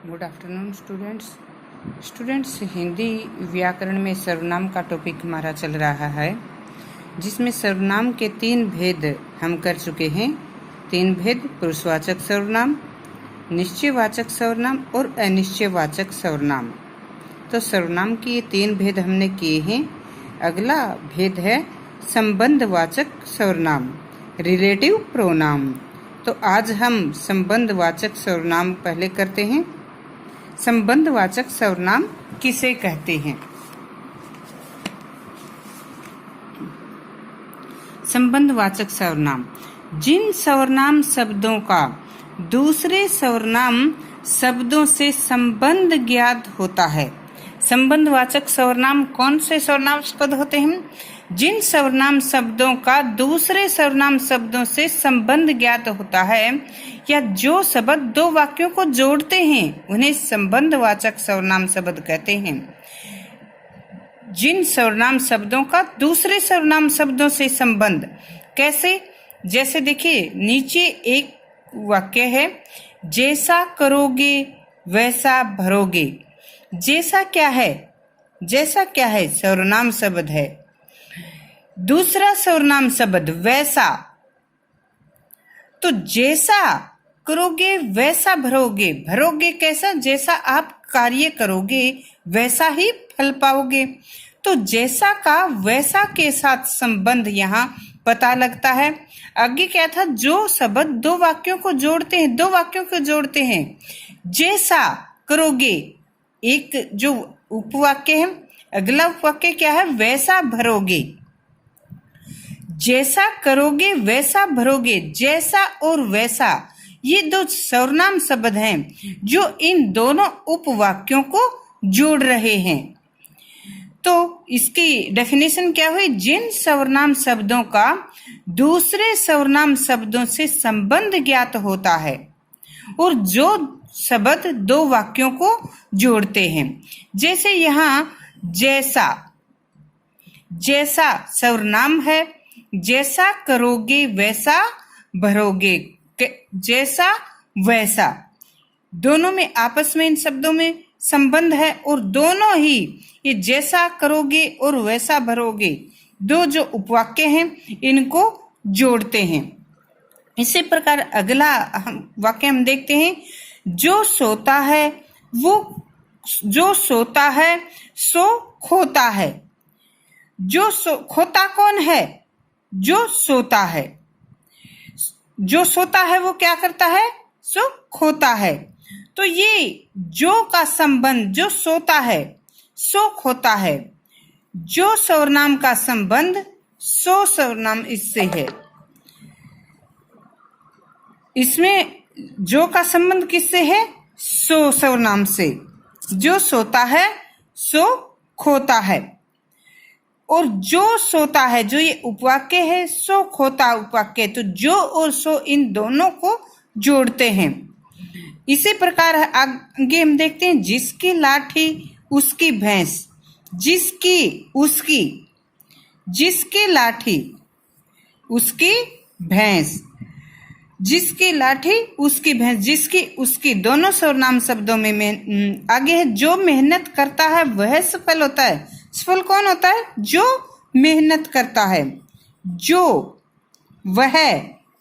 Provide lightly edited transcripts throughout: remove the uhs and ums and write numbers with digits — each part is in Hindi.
गुड आफ्टरनून स्टूडेंट्स हिंदी व्याकरण में सर्वनाम का टॉपिक हमारा चल रहा है, जिसमें सर्वनाम के 3 भेद हम कर चुके हैं। 3 भेद: पुरुषवाचक सर्वनाम, निश्चयवाचक सर्वनाम और अनिश्चयवाचक सर्वनाम। तो सर्वनाम के ये 3 भेद हमने किए हैं। अगला भेद है संबंधवाचक सर्वनाम, रिलेटिव प्रोनाउन। तो आज हम संबंधवाचक सर्वनाम पहले करते हैं। संबंधवाचक सर्वनाम किसे कहते हैं? संबंधवाचक सर्वनाम जिन सर्वनाम शब्दों का दूसरे सर्वनाम शब्दों से संबंध ज्ञात होता है। संबंधवाचक सर्वनाम कौन से सर्वनाम पद होते हैं? जिन सर्वनाम शब्दों का दूसरे सर्वनाम शब्दों से संबंध ज्ञात होता है या जो शब्द 2 वाक्यों को जोड़ते हैं उन्हें संबंधवाचक सर्वनाम शब्द कहते हैं। जिन सर्वनाम शब्दों का दूसरे सर्वनाम शब्दों से संबंध, कैसे? जैसे देखिए, नीचे एक वाक्य है, जैसा करोगे वैसा भरोगे। जैसा क्या है? जैसा क्या है? सर्वनाम शब्द है। दूसरा सर्वनाम शब्द वैसा, तो जैसा करोगे वैसा भरोगे। भरोगे कैसा? जैसा आप कार्य करोगे वैसा ही फल पाओगे। तो जैसा का वैसा के साथ संबंध यहाँ पता लगता है। आगे क्या था? जो शब्द 2 वाक्यों को जोड़ते हैं, 2 वाक्यों को जोड़ते हैं। जैसा करोगे एक जो उपवाक्य है, अगला उपवाक्य क्या है? वैसा भरोगे। जैसा करोगे वैसा भरोगे। जैसा और वैसा ये 2 सर्वनाम शब्द हैं जो इन दोनों उपवाक्यों को जोड़ रहे हैं। तो इसकी डेफिनेशन क्या हुई? जिन सर्वनाम शब्दों का दूसरे सर्वनाम शब्दों से संबंध ज्ञात होता है और जो शब्द 2 वाक्यों को जोड़ते हैं। जैसे यहाँ जैसा, जैसा सर्वनाम है। जैसा करोगे वैसा भरोगे। जैसा वैसा दोनों में आपस में इन शब्दों में संबंध है और दोनों ही ये जैसा करोगे और वैसा भरोगे 2 जो उपवाक्य हैं इनको जोड़ते हैं। इसी प्रकार अगला वाक्य हम देखते हैं, जो सोता है वो, जो सोता है सो खोता है। जो खोता कौन है? जो सोता है। जो सोता है वो क्या करता है? सो खोता है। तो ये जो का संबंध, जो सोता है सो खोता है, जो सर्वनाम का संबंध सो सर्वनाम इससे है। इसमें जो का संबंध किससे है? सो सर्वनाम से। जो सोता है सो खोता है। और जो सोता है, जो ये उपवाक्य है, सो खोता उपवाक्य, तो जो और सो इन दोनों को जोड़ते हैं। इसी प्रकार आगे हम देखते हैं, जिसकी लाठी उसकी भैंस। जिसकी उसकी, जिसकी लाठी उसकी भैंस। जिसकी लाठी उसकी भैंस, जिसकी उसकी दोनों सर्वनाम शब्दों में आगे है, जो मेहनत करता है वह सफल होता है। सफल कौन होता है? जो मेहनत करता है। जो, वह,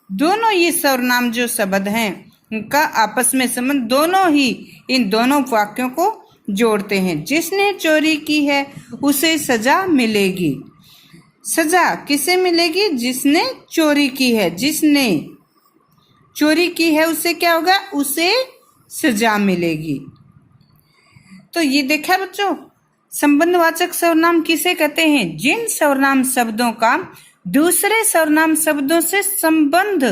दोनों ये सर्वनाम जो शब्द हैं उनका आपस में संबंध दोनों ही इन दोनों वाक्यों को जोड़ते हैं। जिसने चोरी की है उसे सजा मिलेगी। सजा किसे मिलेगी? जिसने चोरी की है। जिसने चोरी की है उसे क्या होगा? उसे सजा मिलेगी। तो ये देखा बच्चों, संबंधवाचक सर्वनाम किसे कहते हैं? जिन सर्वनाम शब्दों का दूसरे सर्वनाम शब्दों से संबंध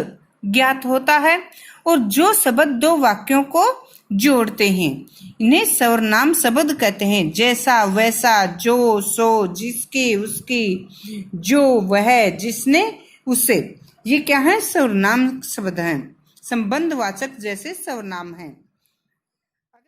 ज्ञात होता है और जो शब्द 2 वाक्यों को जोड़ते हैं इन्हें सर्वनाम शब्द कहते हैं। जैसा, वैसा, जो, सो, जिसकी, उसकी, जो, वह, जिसने, उसे, ये क्या है? सर्वनाम शब्द हैं। संबंधवाचक जैसे सर्वनाम हैं।